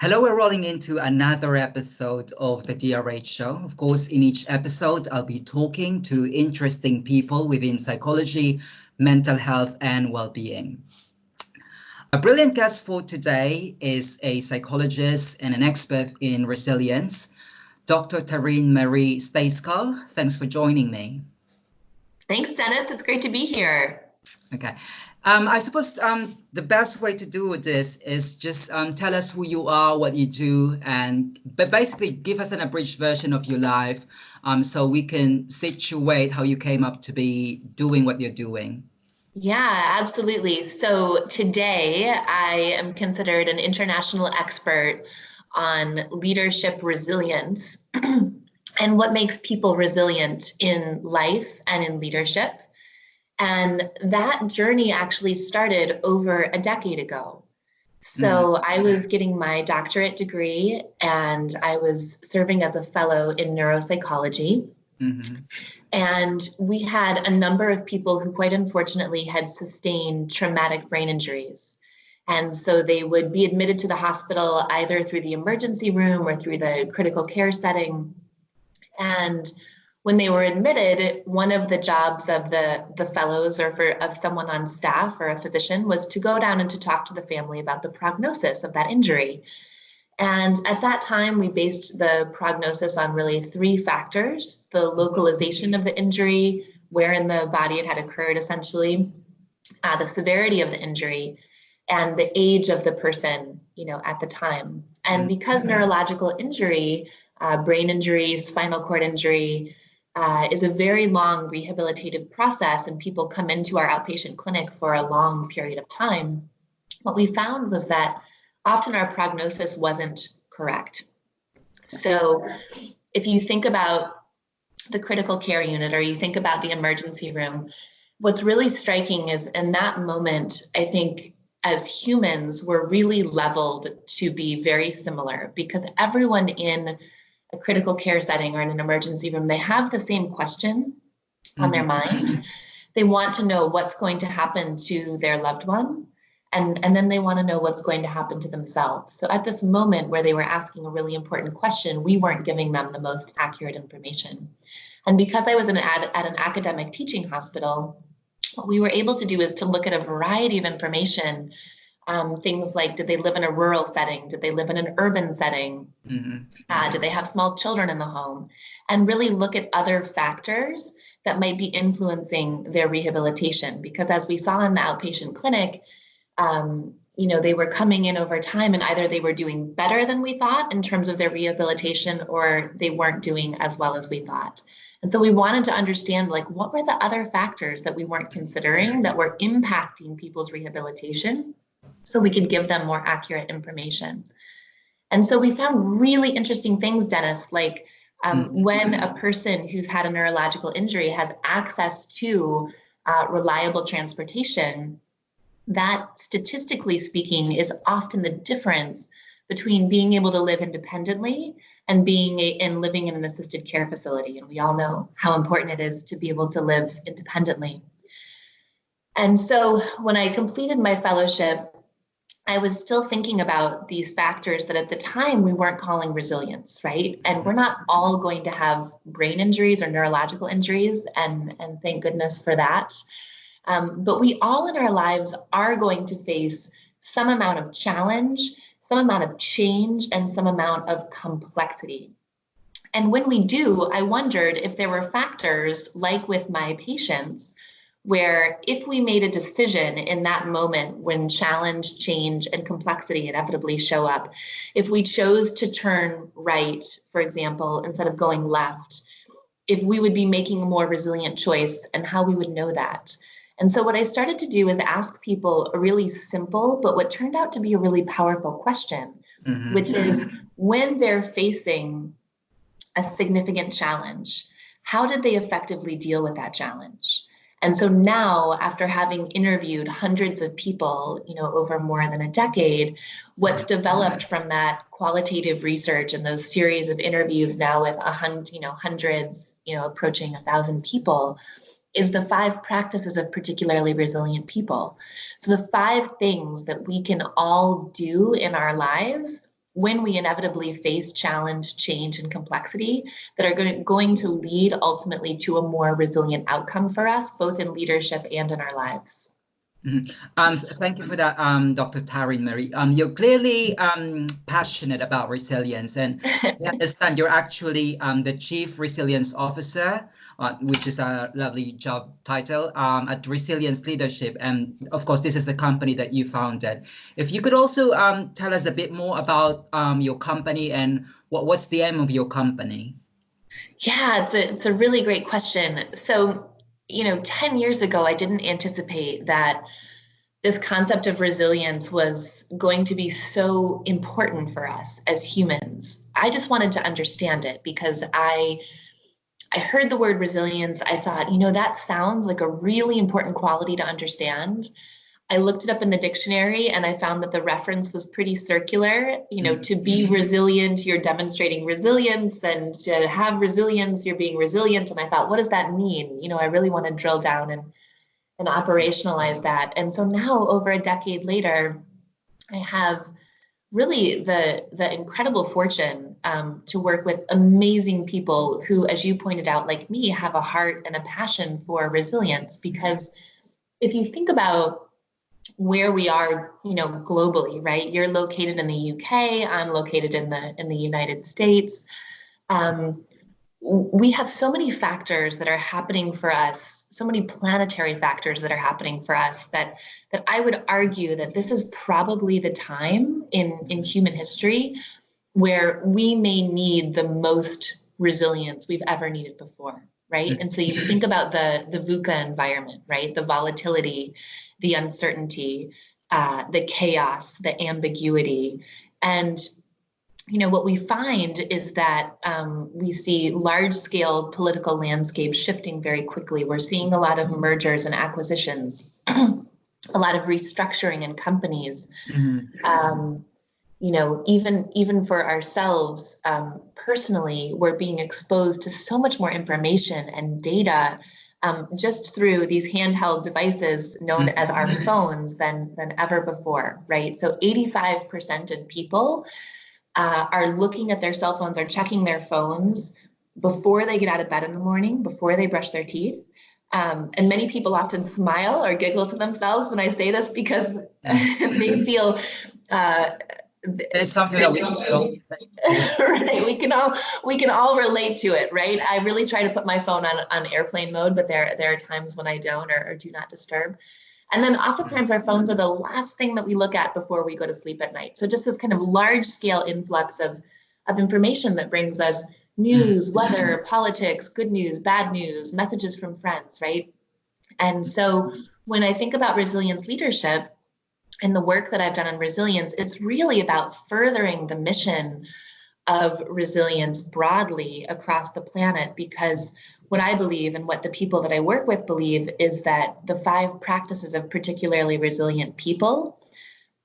Hello, we're rolling into another episode of the DRH show. Of course, in each episode, I'll be talking to interesting people within psychology, mental health, and well-being. A brilliant guest for today is a psychologist and an expert in resilience, Dr. Taryn Marie Stejskal. Thanks for joining me. Thanks, Dennis. It's great to be here. Okay. I suppose the best way to do this is just tell us who you are, what you do, but basically give us an abridged version of your life so we can situate how you came up to be doing what you're doing. Yeah, absolutely. So today I am considered an international expert on leadership resilience and what makes people resilient in life and in leadership. And that journey actually started over a decade ago. So I was getting my doctorate degree and I was serving as a fellow in neuropsychology. Mm-hmm. And we had a number of people who quite unfortunately had sustained traumatic brain injuries. And so they would be admitted to the hospital either through the emergency room or through the critical care setting. And when they were admitted, one of the jobs of the fellows or of someone on staff or a physician was to go down and to talk to the family about the prognosis of that injury. And at that time, we based the prognosis on really three factors: the localization of the injury, where in the body it had occurred, essentially, the severity of the injury, and the age of the person, at the time. And because neurological injury, brain injury, spinal cord injury, is a very long rehabilitative process, and people come into our outpatient clinic for a long period of time, what we found was that often our prognosis wasn't correct. So if you think about the critical care unit or you think about the emergency room, what's really striking is in that moment, I think as humans, we're really leveled to be very similar because everyone in a critical care setting or in an emergency room, they have the same question on their mind. They want to know what's going to happen to their loved one, and then they want to know what's going to happen to themselves. So at this moment where they were asking a really important question, we weren't giving them the most accurate information. And because I was at an academic teaching hospital, what we were able to do is to look at a variety of information. Things like, did they live in a rural setting? Did they live in an urban setting? Did they have small children in the home? And really look at other factors that might be influencing their rehabilitation. Because as we saw in the outpatient clinic, they were coming in over time and either they were doing better than we thought in terms of their rehabilitation or they weren't doing as well as we thought. And so we wanted to understand, what were the other factors that we weren't considering that were impacting people's rehabilitation, so we could give them more accurate information. And so we found really interesting things, Dennis, like when a person who's had a neurological injury has access to reliable transportation, that statistically speaking is often the difference between being able to live independently and living in an assisted care facility. And we all know how important it is to be able to live independently. And so when I completed my fellowship, I was still thinking about these factors that at the time we weren't calling resilience, right? And we're not all going to have brain injuries or neurological injuries, and thank goodness for that. But we all in our lives are going to face some amount of challenge, some amount of change, and some amount of complexity. And when we do, I wondered if there were factors like with my patients where if we made a decision in that moment when challenge, change, and complexity inevitably show up, if we chose to turn right, for example, instead of going left, if we would be making a more resilient choice and how we would know that. And so what I started to do is ask people a really simple, but what turned out to be a really powerful question, which is when they're facing a significant challenge, how did they effectively deal with that challenge? And so now, after having interviewed hundreds of people, over more than a decade, what's developed from that qualitative research and those series of interviews now with hundreds, approaching 1,000 people, is the 5 practices of particularly resilient people. So the 5 things that we can all do in our lives when we inevitably face challenge, change, and complexity that are going to lead ultimately to a more resilient outcome for us, both in leadership and in our lives. Thank you for that, Dr. Taryn Marie. You're clearly passionate about resilience, and I understand you're actually the Chief Resilience Officer, which is a lovely job title, at Resilience Leadership. And of course, this is the company that you founded. If you could also tell us a bit more about your company and what's the aim of your company? Yeah, it's a really great question. So, 10 years ago, I didn't anticipate that this concept of resilience was going to be so important for us as humans. I just wanted to understand it because I heard the word resilience. I thought, that sounds like a really important quality to understand. I looked it up in the dictionary and I found that the reference was pretty circular. To be resilient, you're demonstrating resilience, and to have resilience, you're being resilient. And I thought, what does that mean? I really want to drill down and operationalize that. And so now, over a decade later, I have really the incredible fortune to work with amazing people who, as you pointed out, like me, have a heart and a passion for resilience. Because if you think about where we are, globally, right? You're located in the UK, I'm located in the United States. We have so many factors that are happening for us, so many planetary factors that are happening for us that I would argue that this is probably the time in human history where we may need the most resilience we've ever needed before, right? And so you think about the VUCA environment, right? The volatility, the uncertainty, the chaos, the ambiguity. And what we find is that we see large-scale political landscapes shifting very quickly. We're seeing a lot of mergers and acquisitions, a lot of restructuring in companies. Even for ourselves personally, we're being exposed to so much more information and data just through these handheld devices known as our phones than ever before, right? So 85% of people are looking at their cell phones, are checking their phones before they get out of bed in the morning, before they brush their teeth. And many people often smile or giggle to themselves when I say this because they feel it's something that we feel. Right. We can all relate to it, right? I really try to put my phone on airplane mode, but there are times when I don't, or do not disturb. And then oftentimes our phones are the last thing that we look at before we go to sleep at night. So just this kind of large scale influx of information that brings us news, weather, politics, good news, bad news, messages from friends, right? And so when I think about resilience leadership and the work that I've done on resilience, it's really about furthering the mission of resilience broadly across the planet, because what I believe and what the people that I work with believe is that the 5 practices of particularly resilient people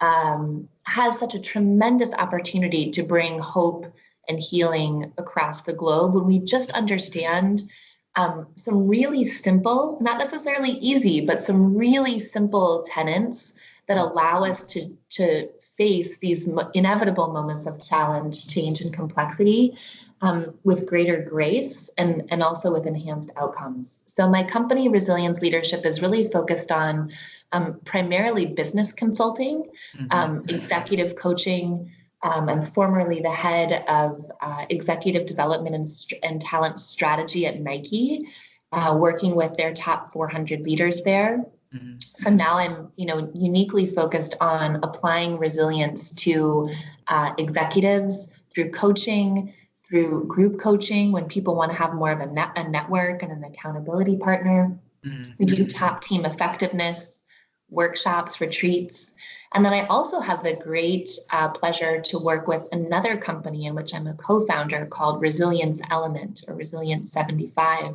has such a tremendous opportunity to bring hope and healing across the globe when we just understand some really simple, not necessarily easy, but some really simple tenets that allow us to face these inevitable moments of challenge, change, and complexity with greater grace and also with enhanced outcomes. So my company, Resilience Leadership, is really focused on primarily business consulting, executive coaching. I'm formerly the head of executive development and talent strategy at Nike, working with their top 400 leaders there. So now I'm, uniquely focused on applying resilience to executives through coaching, through group coaching, when people want to have more of a network and an accountability partner. We do top team effectiveness, workshops, retreats. And then I also have the great pleasure to work with another company in which I'm a co-founder called Resilience Element, or Resilience 75.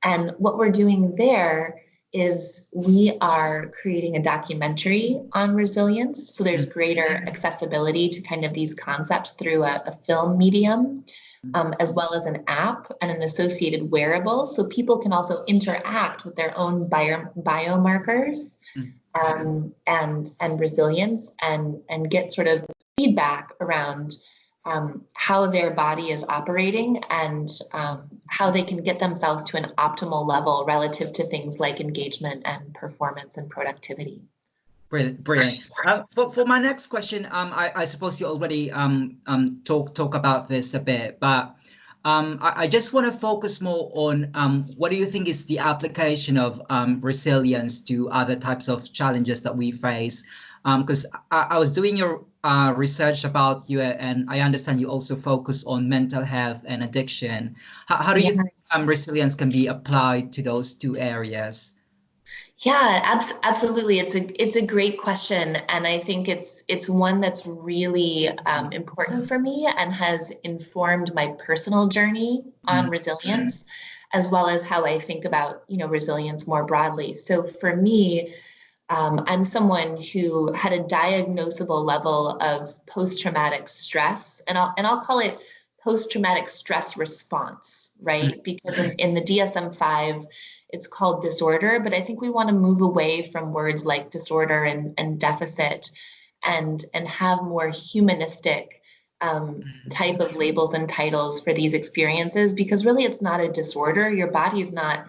And what we're doing there is we are creating a documentary on resilience. So there's greater accessibility to kind of these concepts through a film medium, as well as an app and an associated wearable. So people can also interact with their own biomarkers and resilience and get sort of feedback around how their body is operating and how they can get themselves to an optimal level relative to things like engagement and performance and productivity. Brilliant, brilliant. For my next question, I suppose you already talk about this a bit, but I just want to focus more on what do you think is the application of resilience to other types of challenges that we face? Because I was doing your research about you, and I understand you also focus on mental health and addiction. How do you think resilience can be applied to those two areas? Yeah, absolutely. It's a great question, and I think it's one that's really important for me and has informed my personal journey on resilience, as well as how I think about resilience more broadly. So for me, I'm someone who had a diagnosable level of post-traumatic stress, and I'll call it post-traumatic stress response, right? Because in the DSM-5, it's called disorder, but I think we want to move away from words like disorder and deficit and have more humanistic type of labels and titles for these experiences, because really it's not a disorder. Your body is not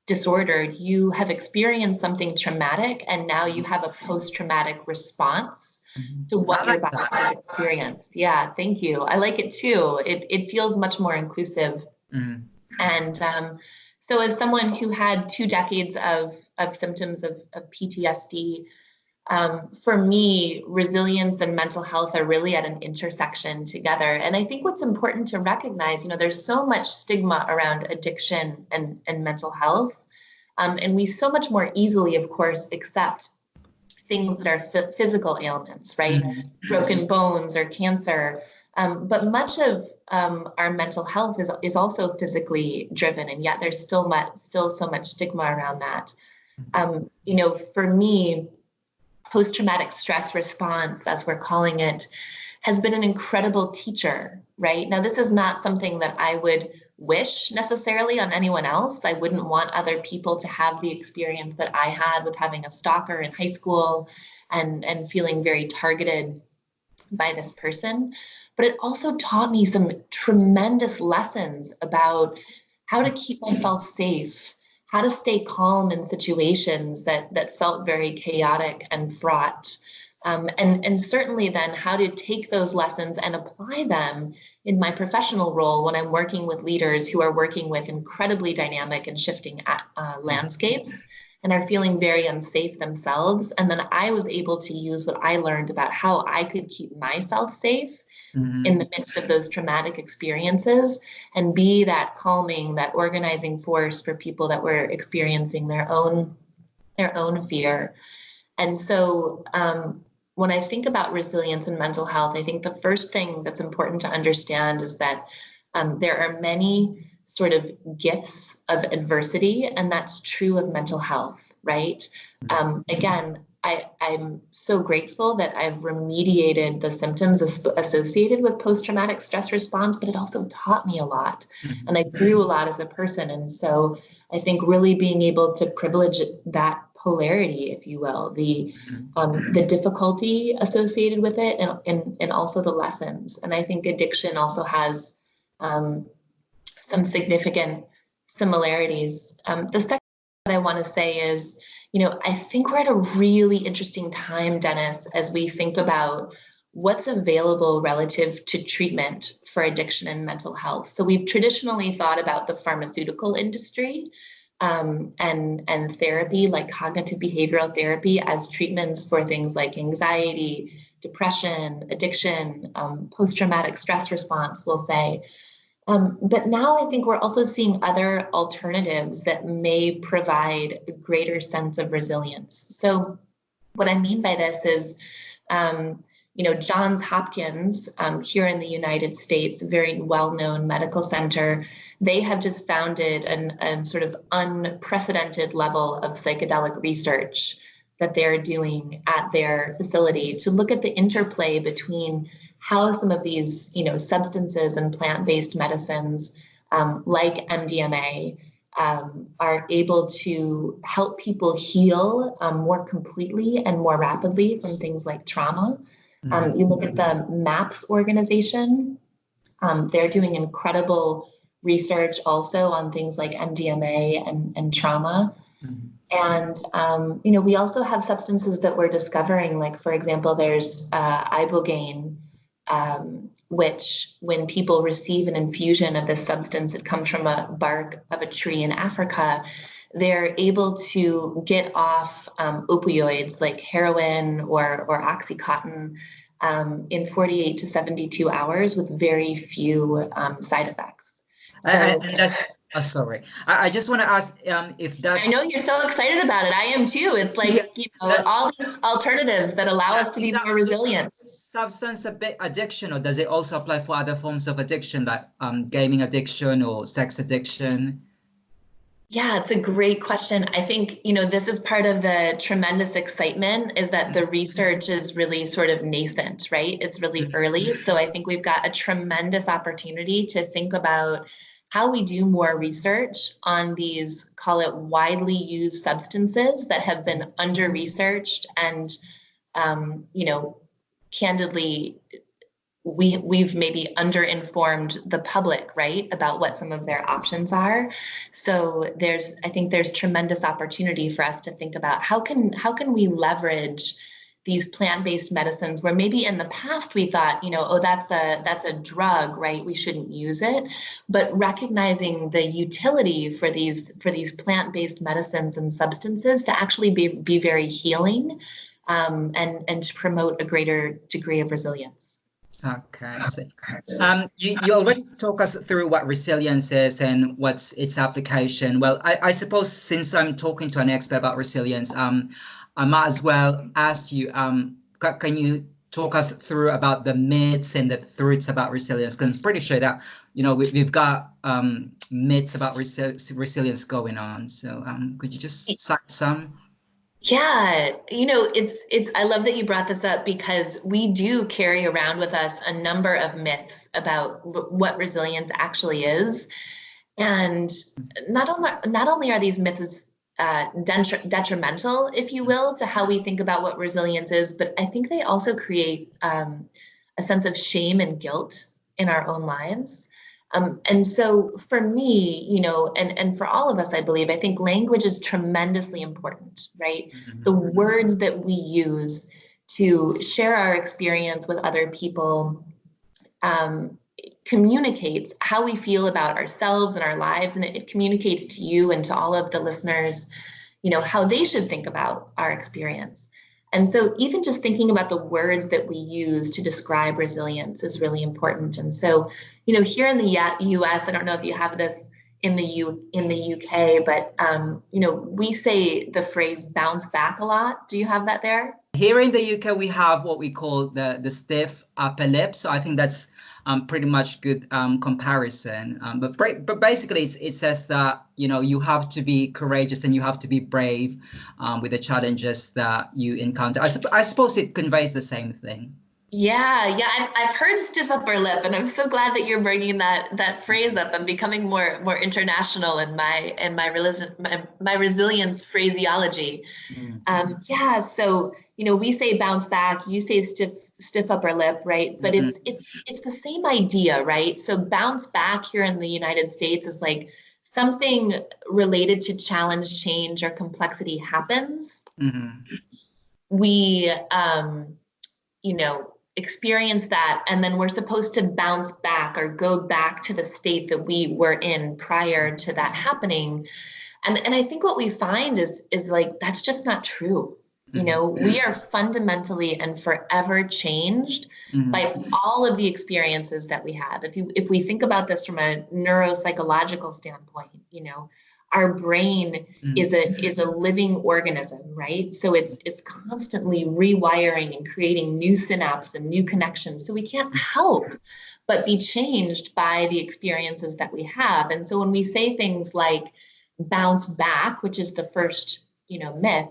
disordered. You have experienced something traumatic, and now you have a post-traumatic response to what your body has experienced. Yeah, thank you. I like it too. It feels much more inclusive. And so as someone who had 2 decades of symptoms of PTSD, for me, resilience and mental health are really at an intersection together. And I think what's important to recognize, there's so much stigma around addiction and mental health. And we so much more easily, of course, accept things that are physical ailments, right? Broken bones or cancer. But much of our mental health is also physically driven, and yet there's still so much stigma around that. For me, post-traumatic stress response, as we're calling it, has been an incredible teacher, right? Now, this is not something that I would wish necessarily on anyone else. I wouldn't want other people to have the experience that I had with having a stalker in high school and feeling very targeted by this person. But it also taught me some tremendous lessons about how to keep myself safe, how to stay calm in situations that felt very chaotic and fraught. And certainly then how to take those lessons and apply them in my professional role when I'm working with leaders who are working with incredibly dynamic and shifting landscapes and are feeling very unsafe themselves. And then I was able to use what I learned about how I could keep myself safe in the midst of those traumatic experiences and be that calming, that organizing force for people that were experiencing their own fear. And so when I think about resilience and mental health, I think the first thing that's important to understand is that there are many sort of gifts of adversity, and that's true of mental health, right? Again, I'm so grateful that I've remediated the symptoms associated with post-traumatic stress response, but it also taught me a lot, and I grew a lot as a person. And so I think really being able to privilege that polarity, if you will, the difficulty associated with it, and also the lessons. And I think addiction also has some significant similarities. The second that I want to say is, I think we're at a really interesting time, Dennis, as we think about what's available relative to treatment for addiction and mental health. So we've traditionally thought about the pharmaceutical industry and therapy, like cognitive behavioral therapy, as treatments for things like anxiety, depression, addiction, post-traumatic stress response, we'll say. But now I think we're also seeing other alternatives that may provide a greater sense of resilience. So what I mean by this is, Johns Hopkins here in the United States, a very well-known medical center, they have just founded a sort of unprecedented level of psychedelic research that they're doing at their facility to look at the interplay between how some of these, substances and plant-based medicines like MDMA are able to help people heal more completely and more rapidly from things like trauma. You look at the MAPS organization, they're doing incredible research also on things like MDMA and trauma. And, we also have substances that we're discovering, like, for example, there's ibogaine, which when people receive an infusion of this substance, it comes from a bark of a tree in Africa, they're able to get off opioids like heroin or Oxycontin in 48 to 72 hours with very few side effects. So, and that's, sorry, I just want to ask if that... I know you're so excited about it. I am too. It's like, all these alternatives that allow us to be more resilient. Substance addiction, or does it also apply for other forms of addiction, like gaming addiction or sex addiction? Yeah, it's a great question. I think, this is part of the tremendous excitement, is that the research is really sort of nascent, right? It's really early. So I think we've got a tremendous opportunity to think about how we do more research on these, call it, widely used substances that have been under-researched and, candidly, we've maybe under-informed the public, right, about what some of their options are. So I think there's tremendous opportunity for us to think about how can we leverage these plant-based medicines where maybe in the past we thought, that's a drug, right? We shouldn't use it. But recognizing the utility for these plant-based medicines and substances to actually be very healing, and to promote a greater degree of resilience. Okay. You already talk us through what resilience is and what's its application. Well, I suppose since I'm talking to an expert about resilience, I might as well ask you, can you talk us through about the myths and the truths about resilience? Because I'm pretty sure that, we've got myths about resilience going on. So could you just cite some? Yeah, I love that you brought this up, because we do carry around with us a number of myths about what resilience actually is. And not only are these myths detrimental, if you will, to how we think about what resilience is, but I think they also create a sense of shame and guilt in our own lives. And so for me, and for all of us, I believe, I think language is tremendously important, right? Mm-hmm. The words that we use to share our experience with other people communicates how we feel about ourselves and our lives. And it communicates to you and to all of the listeners, how they should think about our experience. And so even just thinking about the words that we use to describe resilience is really important. And so, here in the US, I don't know if you have this in the UK, but, we say the phrase bounce back a lot. Do you have that there? Here in the UK, we have what we call the stiff upper lip. So I think that's pretty much good comparison. But basically, it says that, you have to be courageous and you have to be brave with the challenges that you encounter. I suppose it conveys the same thing. Yeah. I've heard stiff upper lip, and I'm so glad that you're bringing that phrase up. I'm becoming more international in my resilience phraseology. Mm-hmm. So we say bounce back. You say stiff upper lip, right? But mm-hmm. it's the same idea, right? So bounce back here in the United States is like something related to challenge, change, or complexity happens. Mm-hmm. We experience that, and then we're supposed to bounce back or go back to the state that we were in prior to that happening. And I think what we find is like, that's just not true. We are fundamentally and forever changed mm-hmm. by all of the experiences that we have. If we think about this from a neuropsychological standpoint, our brain mm-hmm. is a living organism, right? So it's constantly rewiring and creating new synapses and new connections. So we can't help but be changed by the experiences that we have. And so when we say things like bounce back, which is the first, myth,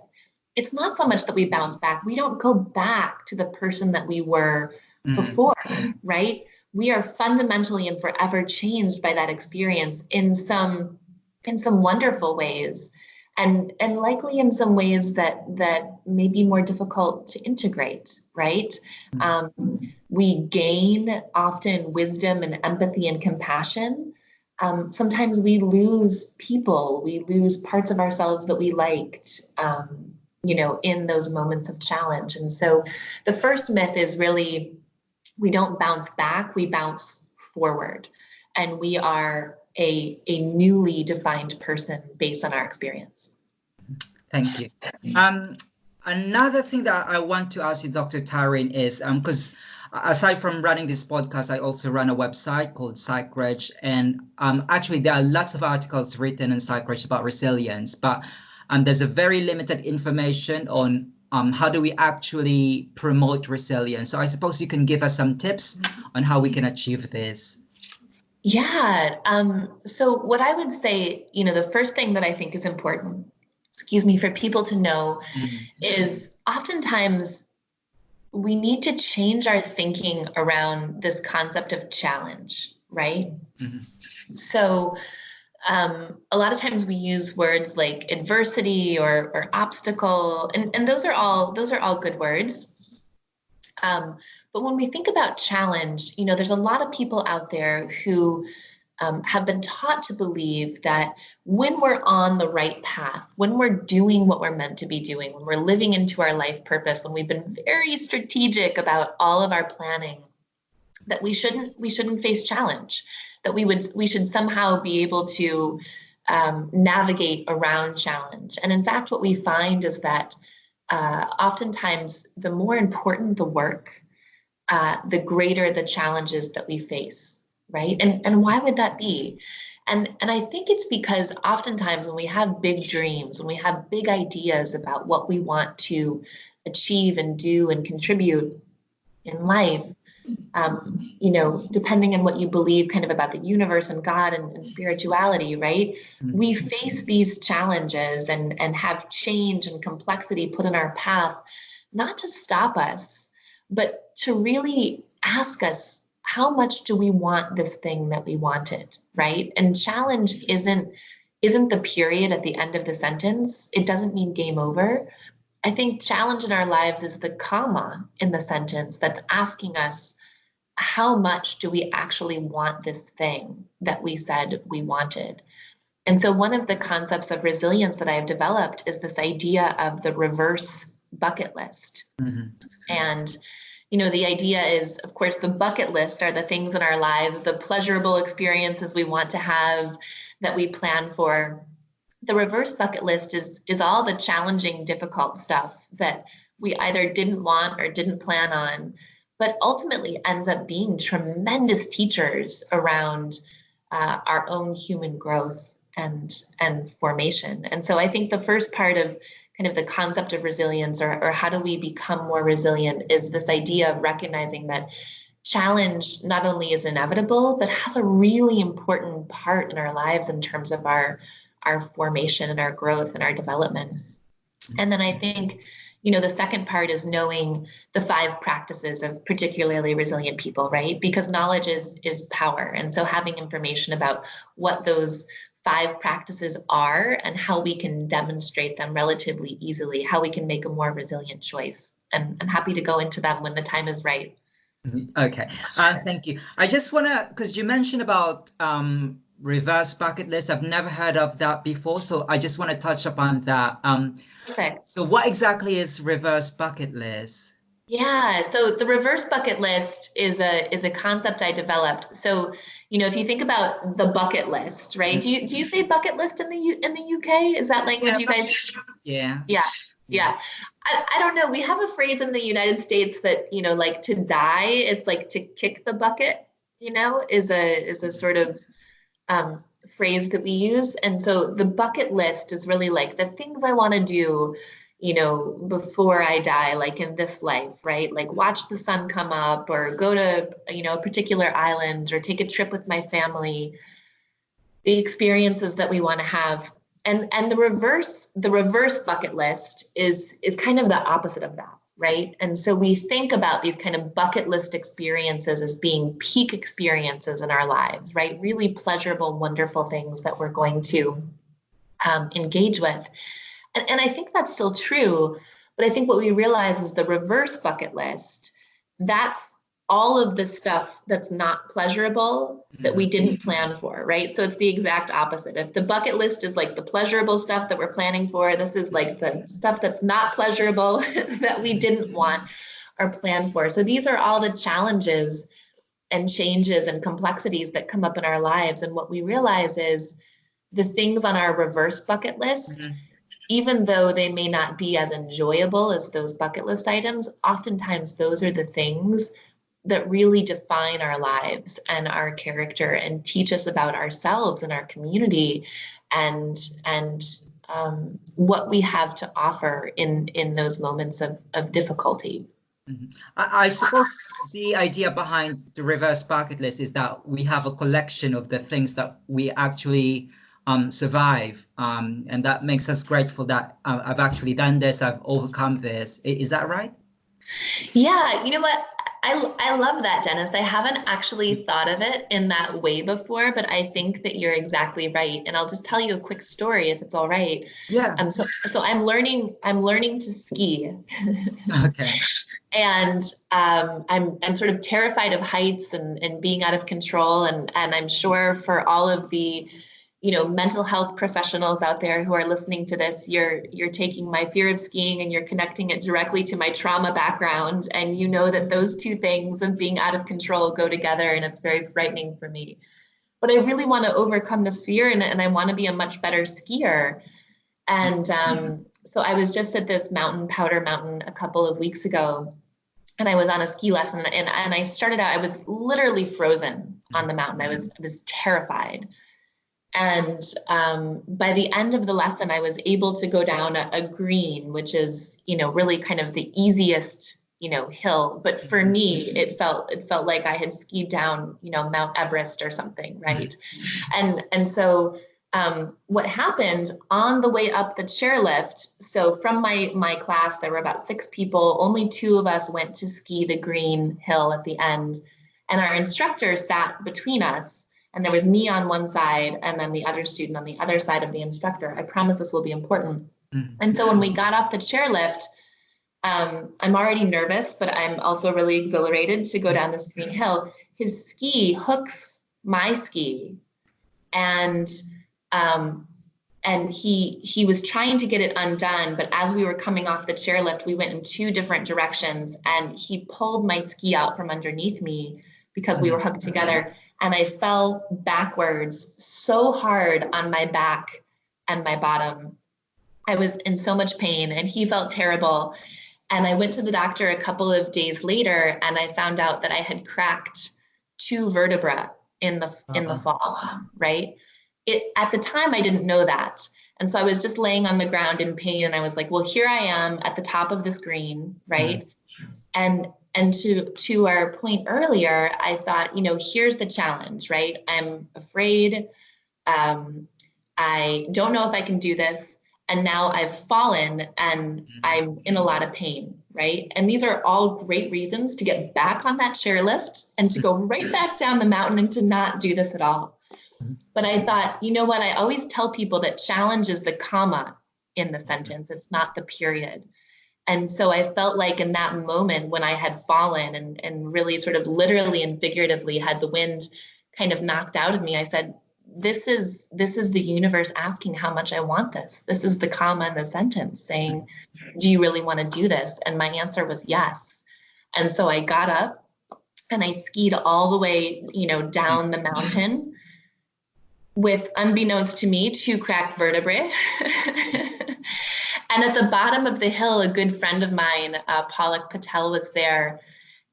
it's not so much that we bounce back. We don't go back to the person that we were mm-hmm. before, right? We are fundamentally and forever changed by that experience in some wonderful ways. and likely in some ways that may be more difficult to integrate, right? We gain often wisdom and empathy and compassion. Sometimes we lose people, we lose parts of ourselves that we liked, in those moments of challenge. And so the first myth is really, we don't bounce back, we bounce forward. And we are a newly defined person based on our experience. Thank you. Another thing that I want to ask you, Dr. Taryn, is because aside from running this podcast, I also run a website called PsycReg, and actually there are lots of articles written in PsycReg about resilience, but there's a very limited information on how do we actually promote resilience. So I suppose you can give us some tips on how we can achieve this. Yeah. So what I would say, the first thing that I think is important, for people to know is oftentimes we need to change our thinking around this concept of challenge, right? So a lot of times we use words like adversity or obstacle, and those are all good words. But when we think about challenge, there's a lot of people out there who have been taught to believe that when we're on the right path, when we're doing what we're meant to be doing, when we're living into our life purpose, when we've been very strategic about all of our planning, that we shouldn't face challenge, that we should somehow be able to navigate around challenge. And in fact, what we find is that oftentimes the more important the work, the greater the challenges that we face. Right? And why would that be? And I think it's because oftentimes when we have big dreams, when we have big ideas about what we want to achieve and do and contribute in life, depending on what you believe kind of about the universe and God and spirituality, right? We face these challenges and have change and complexity put in our path, not to stop us, but to really ask us, how much do we want this thing that we wanted, right? And challenge isn't the period at the end of the sentence. It doesn't mean game over. I think challenge in our lives is the comma in the sentence that's asking us, how much do we actually want this thing that we said we wanted? And so one of the concepts of resilience that I've developed is this idea of the reverse bucket list. And the idea is, of course, the bucket list are the things in our lives, the pleasurable experiences we want to have that we plan for. The reverse bucket list is all the challenging, difficult stuff that we either didn't want or didn't plan on, but ultimately ends up being tremendous teachers around our own human growth and formation. And so I think the first part of kind of the concept of resilience or how do we become more resilient is this idea of recognizing that challenge not only is inevitable, but has a really important part in our lives in terms of our formation and our growth and our development. And then I think, the second part is knowing the 5 practices of particularly resilient people, right? Because knowledge is power. And so having information about what those 5 practices are and how we can demonstrate them relatively easily, how we can make a more resilient choice. And I'm happy to go into them when the time is right. Okay, thank you. I just want to, because you mentioned about reverse bucket list. I've never heard of that before, so I just want to touch upon that. Perfect. So what exactly is reverse bucket list? Yeah, so the reverse bucket list is a concept I developed. So, if you think about the bucket list, right? Do you say bucket list in the UK? Is that language you guys? Yeah. Yeah. I don't know. We have a phrase in the United States that, like to die, it's like to kick the bucket, is a sort of phrase that we use. And so the bucket list is really like the things I want to do, before I die, like in this life, right? Like watch the sun come up or go to, a particular island or take a trip with my family, the experiences that we want to have. And the reverse bucket list is kind of the opposite of that, right? And so we think about these kind of bucket list experiences as being peak experiences in our lives, right? Really pleasurable, wonderful things that we're going to engage with. And I think that's still true. But I think what we realize is the reverse bucket list, that's all of the stuff that's not pleasurable that we didn't plan for, right? So it's the exact opposite. If the bucket list is like the pleasurable stuff that we're planning for, this is like the stuff that's not pleasurable that we didn't want or plan for. So these are all the challenges and changes and complexities that come up in our lives. And what we realize is the things on our reverse bucket list, even though they may not be as enjoyable as those bucket list items, oftentimes those are the things that really define our lives and our character and teach us about ourselves and our community and what we have to offer in those moments of difficulty. I suppose the idea behind the reverse bucket list is that we have a collection of the things that we actually survive, and that makes us grateful that I've actually done this, I've overcome this. Is that right? Yeah, you know what? I love that, Dennis. I haven't actually thought of it in that way before, but I think that you're exactly right. And I'll just tell you a quick story if it's all right. Yeah. So I'm learning to ski. Okay. And I'm sort of terrified of heights and being out of control. And I'm sure for all of the mental health professionals out there who are listening to this, you're taking my fear of skiing and you're connecting it directly to my trauma background. And you know that those two things of being out of control go together, and it's very frightening for me. But I really want to overcome this fear, and I want to be a much better skier. And so I was just at this mountain, Powder Mountain, a couple of weeks ago, and I was on a ski lesson, and I started out, I was literally frozen on the mountain. I was terrified. And by the end of the lesson, I was able to go down a green, which is, really kind of the easiest, hill. But for me, it felt like I had skied down, Mount Everest or something, right? And so what happened on the way up the chairlift, so from my class, there were about 6 people, only 2 of us went to ski the green hill at the end. And our instructor sat between us. And there was me on one side and then the other student on the other side of the instructor. I promise this will be important. And so when we got off the chairlift, I'm already nervous, but I'm also really exhilarated to go down this green hill. His ski hooks my ski, and he was trying to get it undone. But as we were coming off the chairlift, we went in 2 different directions, and he pulled my ski out from underneath me because we were hooked together. And I fell backwards so hard on my back and my bottom. I was in so much pain, and he felt terrible. And I went to the doctor a couple of days later, and I found out that I had cracked 2 vertebrae in the fall, right? At the time, I didn't know that. And so I was just laying on the ground in pain, and I was like, well, here I am at the top of this green, right? And to our point earlier, I thought, here's the challenge, right? I'm afraid. I don't know if I can do this. And now I've fallen and I'm in a lot of pain, right? And these are all great reasons to get back on that chairlift and to go right back down the mountain and to not do this at all. But I thought, you know what? I always tell people that challenge is the comma in the sentence. It's not the period. And so I felt like in that moment when I had fallen and really sort of literally and figuratively had the wind kind of knocked out of me, I said, this is the universe asking how much I want this. This is the comma in the sentence saying, do you really want to do this? And my answer was yes. And so I got up and I skied all the way, down the mountain with, unbeknownst to me, 2 cracked vertebrae. And at the bottom of the hill, a good friend of mine, Palak Patel, was there,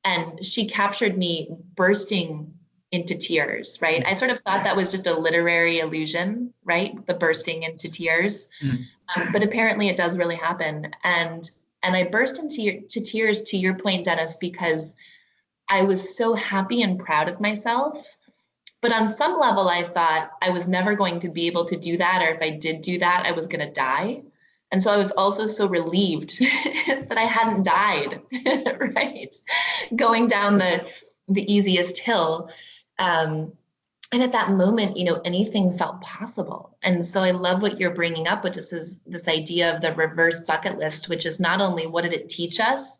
and she captured me bursting into tears, right? I sort of thought that was just a literary illusion, right? The bursting into tears. But apparently it does really happen. And I burst into tears, to your point, Dennis, because I was so happy and proud of myself. But on some level, I thought I was never going to be able to do that, or if I did do that, I was going to die. And so I was also so relieved that I hadn't died, right? Going down the easiest hill. And And at that moment, anything felt possible. And so I love what you're bringing up, which is this idea of the reverse bucket list, which is not only what did it teach us,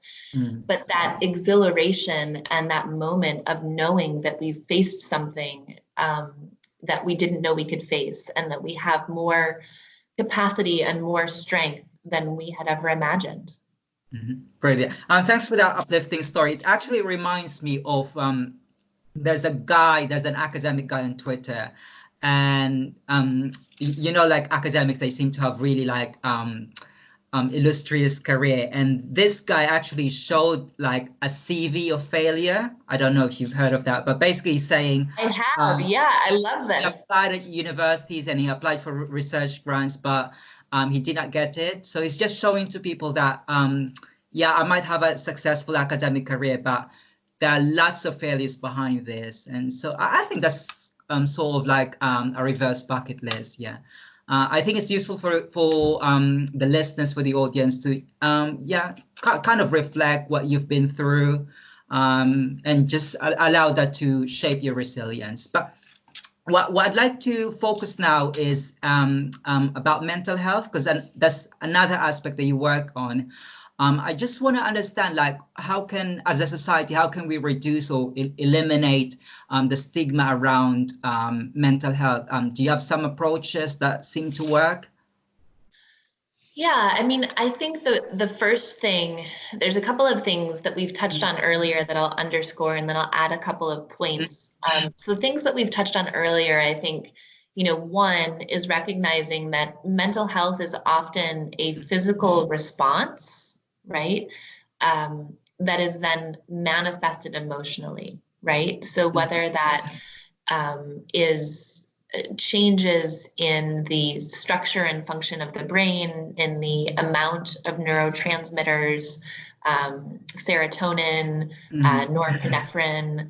but that exhilaration and that moment of knowing that we've faced something that we didn't know we could face, and that we have more capacity and more strength than we had ever imagined. Brilliant. Thanks for that uplifting story. It actually reminds me of there's an academic guy on Twitter, and like academics, they seem to have really like illustrious career, and this guy actually showed like a CV of failure. I don't know if you've heard of that, but basically saying I have. Yeah, I love this. He applied at universities and he applied for research grants, but he did not get it. So it's just showing to people that I might have a successful academic career, but there are lots of failures behind this. And so I think that's sort of like a reverse bucket list. Yeah. I think it's useful for the listeners, for the audience to kind of reflect what you've been through, and just allow that to shape your resilience. But what I'd like to focus now is about mental health, because that's another aspect that you work on. I just want to understand, like, as a society, how can we reduce or eliminate the stigma around mental health? Do you have some approaches that seem to work? Yeah, I mean, I think the first thing, there's a couple of things that we've touched on earlier that I'll underscore, and then I'll add a couple of points. So the things that we've touched on earlier, I think, one is recognizing that mental health is often a physical response, right? That is then manifested emotionally, right? So whether that is changes in the structure and function of the brain, in the amount of neurotransmitters, serotonin, norepinephrine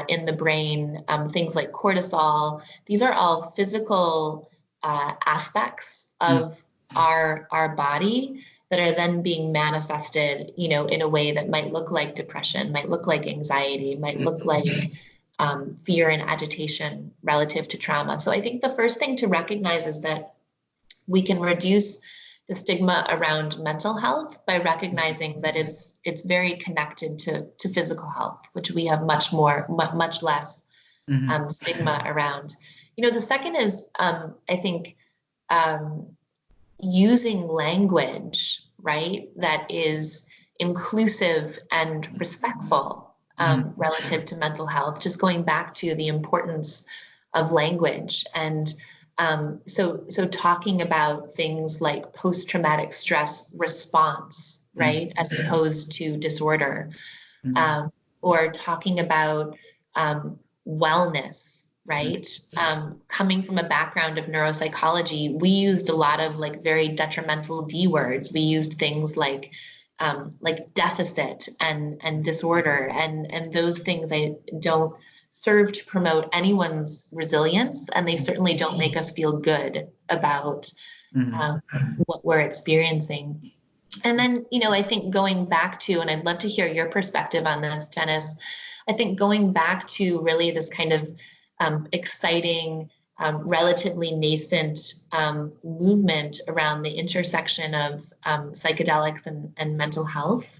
in the brain, things like cortisol, these are all physical aspects of our body that are then being manifested, in a way that might look like depression, might look like anxiety, might look like fear and agitation relative to trauma. So I think the first thing to recognize is that we can reduce the stigma around mental health by recognizing that it's very connected to physical health, which we have much less stigma around. The second is, I think, using language, right, that is inclusive and respectful relative to mental health, just going back to the importance of language. And so talking about things like post-traumatic stress response, right, as opposed to disorder, or talking about wellness, right? Coming from a background of neuropsychology, we used a lot of like very detrimental D words. We used things like deficit and disorder, and those things I don't serve to promote anyone's resilience, and they certainly don't make us feel good about what we're experiencing. And then, I think going back to, and I'd love to hear your perspective on this, Dennis, I think going back to really this kind of exciting, relatively nascent movement around the intersection of psychedelics and mental health,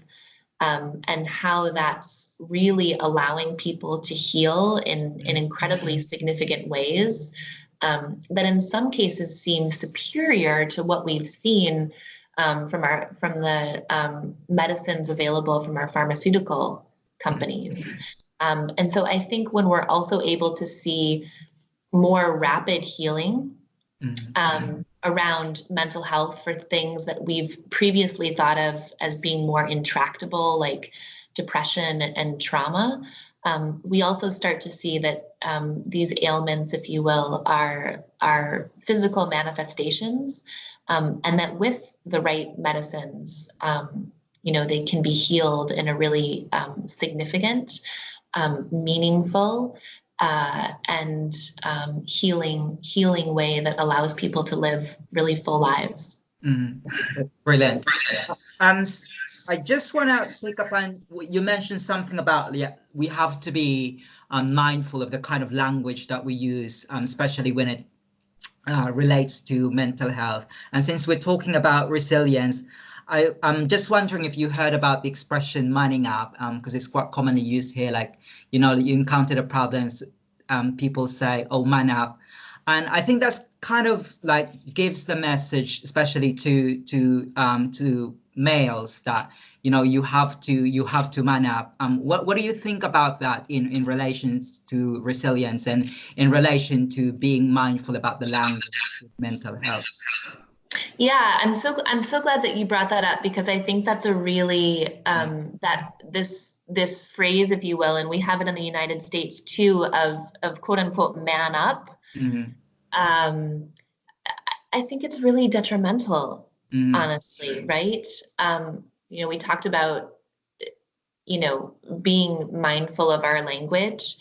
and how that's really allowing people to heal in incredibly significant ways, that in some cases seem superior to what we've seen from the medicines available from our pharmaceutical companies. And so I think when we're also able to see more rapid healing around mental health for things that we've previously thought of as being more intractable, like depression and trauma, we also start to see that these ailments, if you will, are physical manifestations, and that with the right medicines, they can be healed in a really significant, meaningful, and healing way that allows people to live really full lives. Mhm. Brilliant. Um, I just want to pick up on you mentioned something about, yeah, we have to be mindful of the kind of language that we use, especially when it relates to mental health. And since we're talking about resilience, I'm just wondering if you heard about the expression manning up, because it's quite commonly used here. Like, you encounter the problems, people say, "Oh, man up," and I think that's kind of like gives the message, especially to males, that you have to man up. What do you think about that in relation to resilience and in relation to being mindful about the language with mental health? Yeah, I'm so glad that you brought that up, because I think that's a really that this phrase, if you will, and we have it in the United States too, of quote unquote man up. Mm-hmm. Um, I think it's really detrimental, Mm-hmm. honestly, right? We talked about being mindful of our language.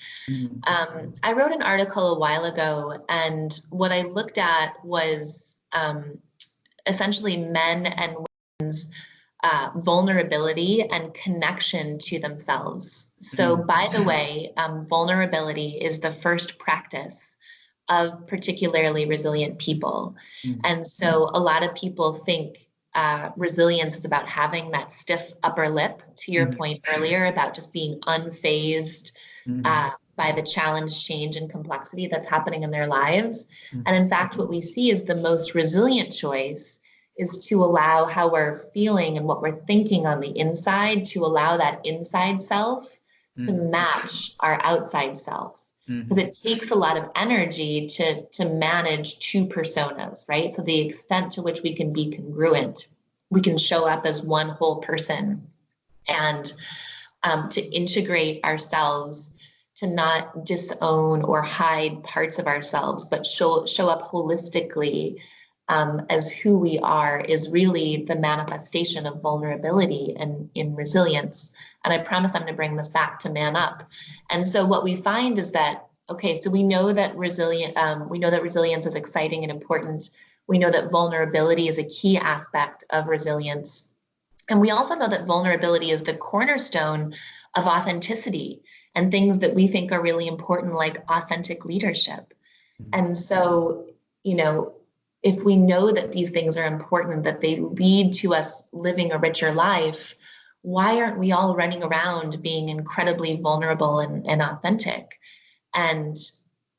I wrote an article a while ago, and what I looked at was essentially men and women's vulnerability and connection to themselves. So, by the way, vulnerability is the first practice of particularly resilient people. Mm-hmm. And so, a lot of people think resilience is about having that stiff upper lip, to your point earlier, about just being unfazed by the challenge, change, and complexity that's happening in their lives. And in fact, what we see is the most resilient choice is to allow how we're feeling and what we're thinking on the inside, to allow that inside self to match our outside self. Because it takes a lot of energy to manage two personas, right? So the extent to which we can be congruent, we can show up as one whole person, and to integrate ourselves, to not disown or hide parts of ourselves, but show up holistically as who we are, is really the manifestation of vulnerability and in resilience. And I promise I'm going to bring this back to man up. And so what we find is that, okay, so we know that resilience is exciting and important. We know that vulnerability is a key aspect of resilience. And we also know that vulnerability is the cornerstone of authenticity and things that we think are really important, like authentic leadership. And so, if we know that these things are important, that they lead to us living a richer life, why aren't we all running around being incredibly vulnerable and authentic? And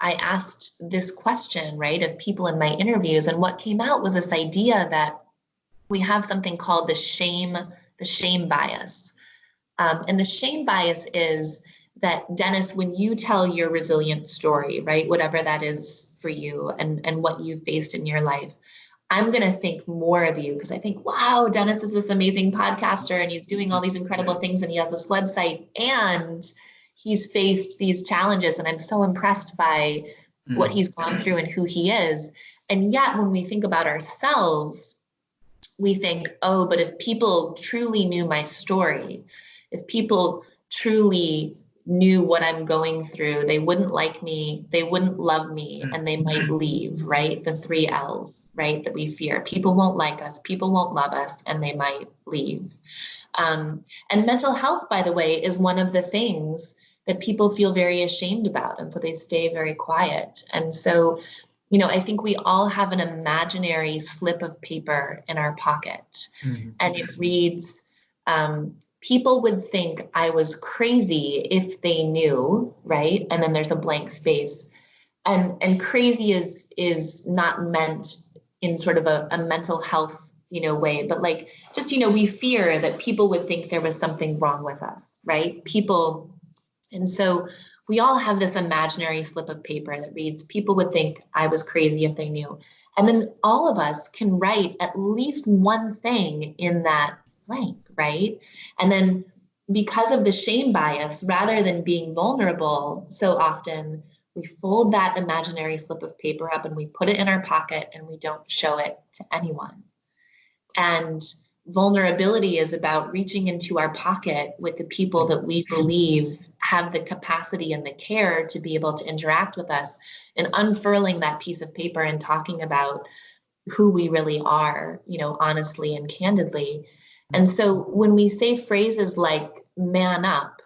I asked this question, right, of people in my interviews, and what came out was this idea that we have something called the shame bias. And the shame bias is that, Dennis, when you tell your resilient story, right, whatever that is for you and what you've faced in your life, I'm going to think more of you, because I think, wow, Dennis is this amazing podcaster and he's doing all these incredible things and he has this website and he's faced these challenges. And I'm so impressed by what he's gone through and who he is. And yet when we think about ourselves, we think, oh, but if people truly knew my story, if people truly knew what I'm going through, they wouldn't like me, they wouldn't love me, and they might leave, right? The 3 L's, right, that we fear. People won't like us, people won't love us, and they might leave. And mental health, by the way, is one of the things that people feel very ashamed about. And so they stay very quiet. And so, I think we all have an imaginary slip of paper in our pocket, and it reads, people would think I was crazy if they knew, right? And then there's a blank space. And crazy is not meant in sort of a mental health, way, but like just, we fear that people would think there was something wrong with us, right? And so we all have this imaginary slip of paper that reads, people would think I was crazy if they knew. And then all of us can write at least one thing in that blank, right? And then because of the shame bias, rather than being vulnerable, so often we fold that imaginary slip of paper up and we put it in our pocket and we don't show it to anyone. And vulnerability is about reaching into our pocket with the people that we believe have the capacity and the care to be able to interact with us, and unfurling that piece of paper and talking about who we really are, honestly and candidly. And so when we say phrases like man up,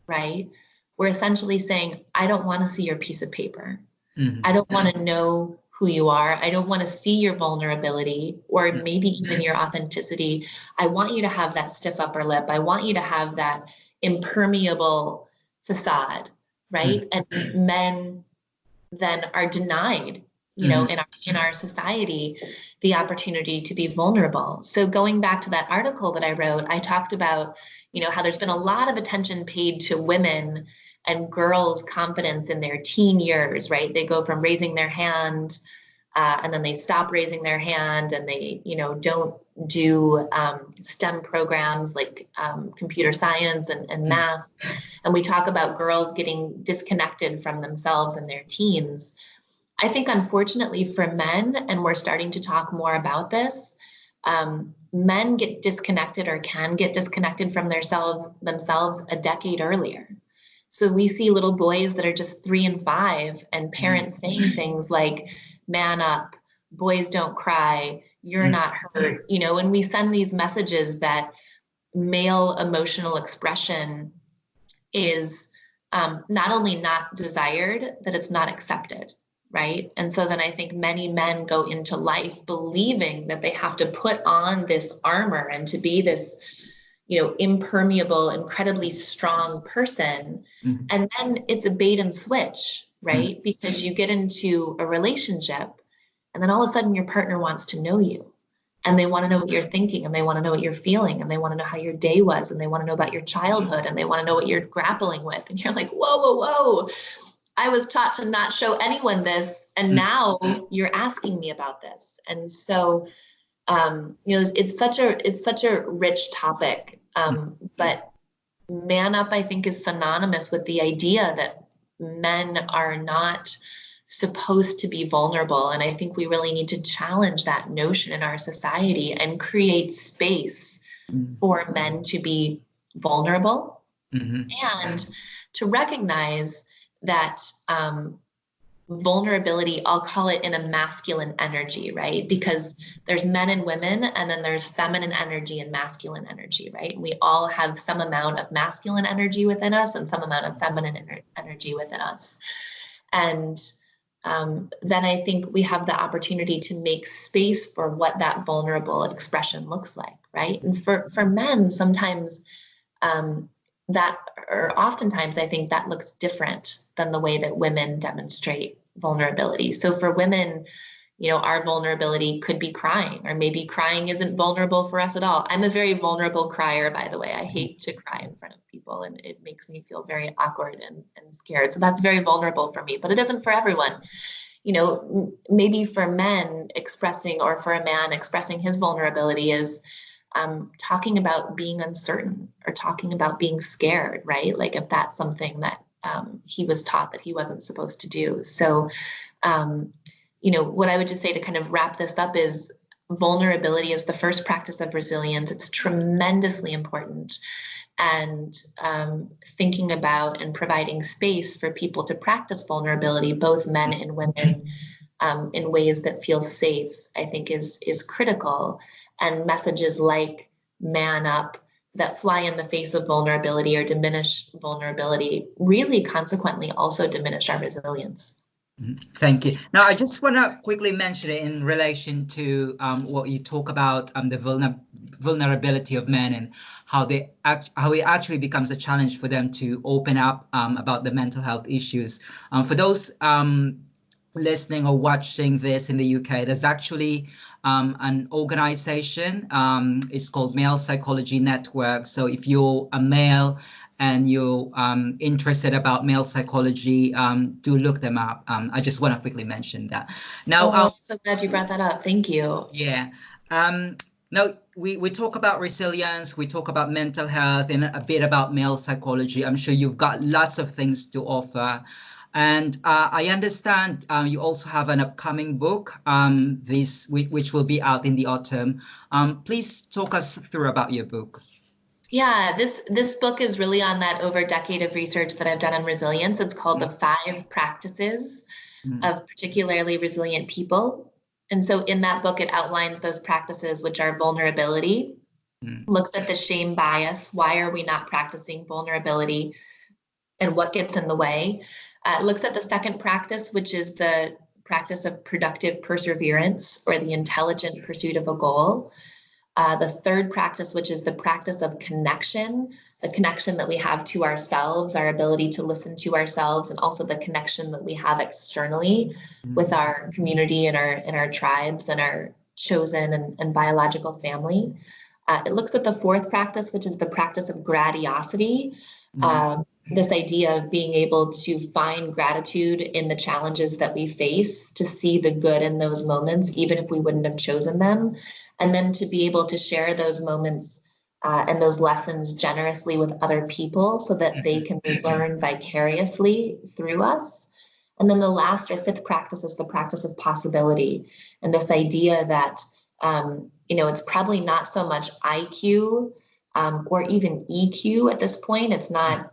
right, we're essentially saying, I don't want to see your piece of paper. I don't want to know who you are. I don't want to see your vulnerability or maybe even your authenticity. I want you to have that stiff upper lip. I want you to have that impermeable facade, right? And men then are denied, in our society, the opportunity to be vulnerable. So going back to that article that I wrote, I talked about, how there's been a lot of attention paid to women and girls' confidence in their teen years, right? They go from raising their hand and then they stop raising their hand, and they, don't do STEM programs like computer science and math. And we talk about girls getting disconnected from themselves in their teens. I think, unfortunately for men, and we're starting to talk more about this, men get disconnected or can get disconnected from themselves a decade earlier. So we see little boys that are just 3 and 5 and parents saying things like, man up, boys don't cry, you're not hurt, and we send these messages that male emotional expression is not only not desired, that it's not accepted, right? And so then I think many men go into life believing that they have to put on this armor and to be this, impermeable, incredibly strong person. And then it's a bait and switch, right? Because you get into a relationship and then all of a sudden your partner wants to know you, and they want to know what you're thinking, and they want to know what you're feeling, and they want to know how your day was, and they want to know about your childhood, and they want to know what you're grappling with. And you're like, whoa. I was taught to not show anyone this, and now you're asking me about this. And so, it's such a rich topic. But man up, I think, is synonymous with the idea that men are not supposed to be vulnerable. And I think we really need to challenge that notion in our society and create space for men to be vulnerable and to recognize that vulnerability, I'll call it in a masculine energy, right? Because there's men and women, and then there's feminine energy and masculine energy, right? We all have some amount of masculine energy within us and some amount of feminine energy within us. And then I think we have the opportunity to make space for what that vulnerable expression looks like, right? And for men, sometimes oftentimes I think that looks different than the way that women demonstrate vulnerability. So for women, our vulnerability could be crying, or maybe crying isn't vulnerable for us at all. I'm a very vulnerable crier, by the way. I hate to cry in front of people, and it makes me feel very awkward and scared. So that's very vulnerable for me, but it isn't for everyone. Maybe for men expressing, or for a man expressing his vulnerability is talking about being uncertain or talking about being scared, right? Like if that's something that he was taught that he wasn't supposed to do. So, what I would just say to kind of wrap this up is vulnerability is the first practice of resilience. It's tremendously important. And thinking about and providing space for people to practice vulnerability, both men and women, in ways that feel safe, I think is critical. And messages like man up that fly in the face of vulnerability or diminish vulnerability really consequently also diminish our resilience. Thank you. Now, I just want to quickly mention it in relation to what you talk about, the vulnerability of men and how it actually becomes a challenge for them to open up about the mental health issues. For those listening or watching this in the UK, there's actually an organization. It's called Male Psychology Network. So if you're a male and you're interested about male psychology, do look them up. I just want to quickly mention that. Now, I'm so glad you brought that up. Thank you. Yeah. Now, we talk about resilience, we talk about mental health, and a bit about male psychology. I'm sure you've got lots of things to offer. And I understand you also have an upcoming book, which will be out in the autumn. Please talk us through about your book. Yeah, this book is really on that over a decade of research that I've done on resilience. It's called The 5 Practices of Particularly Resilient People. And so in that book, it outlines those practices, which are vulnerability, looks at the shame bias. Why are we not practicing vulnerability and what gets in the way? Looks at the second practice, which is the practice of productive perseverance or the intelligent pursuit of a goal. The third practice, which is the practice of connection, the connection that we have to ourselves, our ability to listen to ourselves, and also the connection that we have externally with our community and our tribes and our chosen and biological family. It looks at the fourth practice, which is the practice of gratiosity. This idea of being able to find gratitude in the challenges that we face, to see the good in those moments, even if we wouldn't have chosen them, and then to be able to share those moments and those lessons generously with other people so that they can learn vicariously through us. And then the last or fifth practice is the practice of possibility, and this idea that it's probably not so much IQ or even EQ at this point. It's not,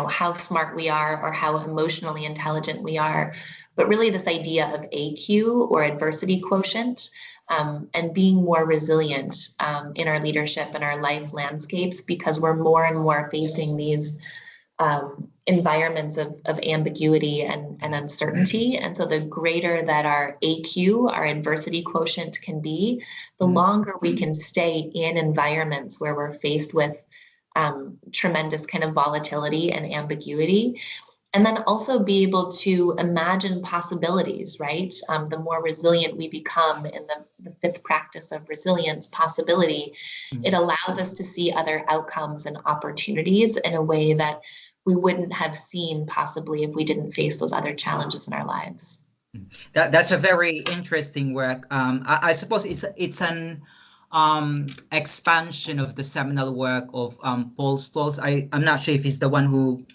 how smart we are or how emotionally intelligent we are, but really this idea of AQ or adversity quotient, and being more resilient in our leadership and our life landscapes, because we're more and more facing these environments of ambiguity and uncertainty. And so the greater that our AQ, our adversity quotient, can be, the longer we can stay in environments where we're faced with tremendous kind of volatility and ambiguity. And then also be able to imagine possibilities, right? The more resilient we become in the fifth practice of resilience, possibility, it allows us to see other outcomes and opportunities in a way that we wouldn't have seen possibly if we didn't face those other challenges in our lives. That's a very interesting work. I suppose it's an expansion of the seminal work of Paul Stolz. I'm not sure if he's the one who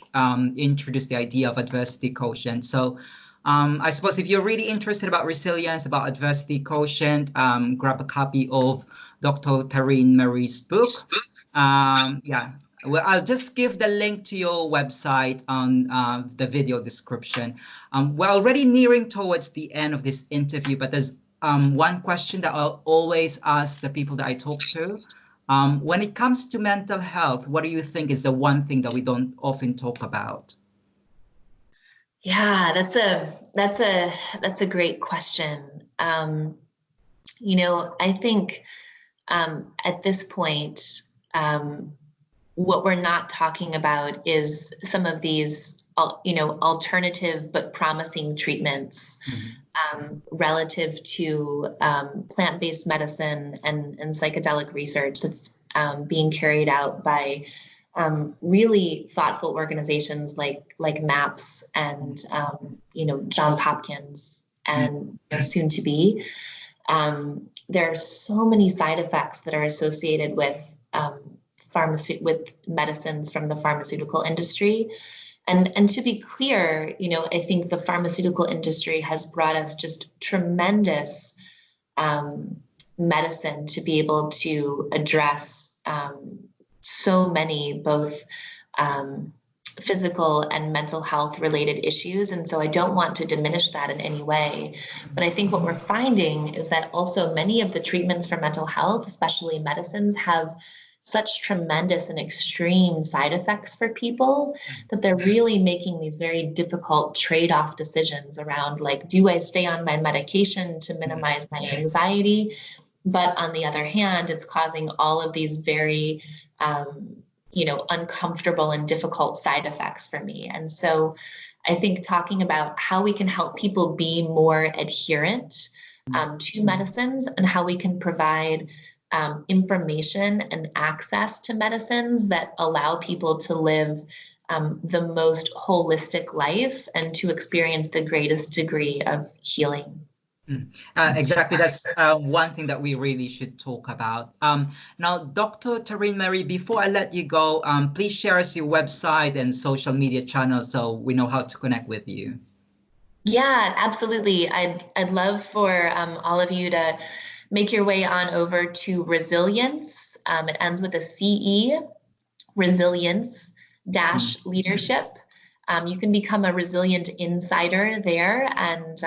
introduced the idea of adversity quotient. So I suppose if you're really interested about resilience, about adversity quotient, grab a copy of Dr. Taryn Marie's book. Well, I'll just give the link to your website on the video description. We're already nearing towards the end of this interview, but there's one question that I'll always ask the people that I talk to. When it comes to mental health, what do you think is the one thing that we don't often talk about? Yeah, that's a great question. I think at this point, what we're not talking about is some of these, alternative but promising treatments relative to plant-based medicine and psychedelic research that's being carried out by really thoughtful organizations like MAPS and Johns Hopkins and soon to be. There are so many side effects that are associated with medicines from the pharmaceutical industry. And to be clear, I think the pharmaceutical industry has brought us just tremendous medicine to be able to address so many both physical and mental health related issues. And so I don't want to diminish that in any way. But I think what we're finding is that also many of the treatments for mental health, especially medicines, have such tremendous and extreme side effects for people that they're really making these very difficult trade-off decisions around, like, do I stay on my medication to minimize my anxiety? But on the other hand, it's causing all of these very, uncomfortable and difficult side effects for me. And so I think talking about how we can help people be more adherent to medicines and how we can provide information and access to medicines that allow people to live the most holistic life and to experience the greatest degree of healing. Exactly. That's one thing that we really should talk about. Now, Dr. Taryn Marie, before I let you go, please share us your website and social media channels so we know how to connect with you. Yeah, absolutely. I'd love for all of you to make your way on over to Resilience. It ends with a CE, Resilience-Leadership. You can become a resilient insider there and,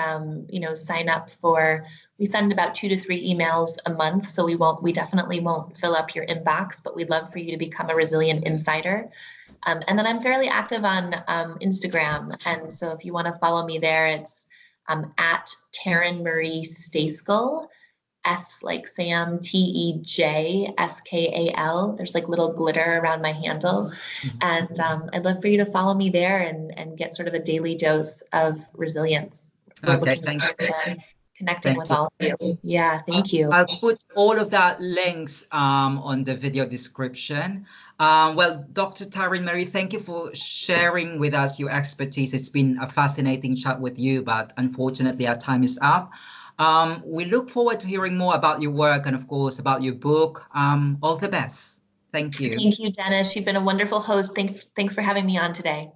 sign up for, we send about 2 to 3 emails a month. So we definitely won't fill up your inbox, but we'd love for you to become a resilient insider. And then I'm fairly active on Instagram. And so if you want to follow me there, it's at Taryn Marie Stejskal. S like Sam, Tejskal. There's like little glitter around my handle. And I'd love for you to follow me there and get sort of a daily dose of resilience. We're looking forward to connecting with all of you. Yeah, thank you. I'll put all of that links on the video description. Well, Dr. Taryn Marie, thank you for sharing with us your expertise. It's been a fascinating chat with you, but unfortunately our time is up. We look forward to hearing more about your work and, of course, about your book. All the best. Thank you. Thank you, Dennis. You've been a wonderful host. Thanks for having me on today.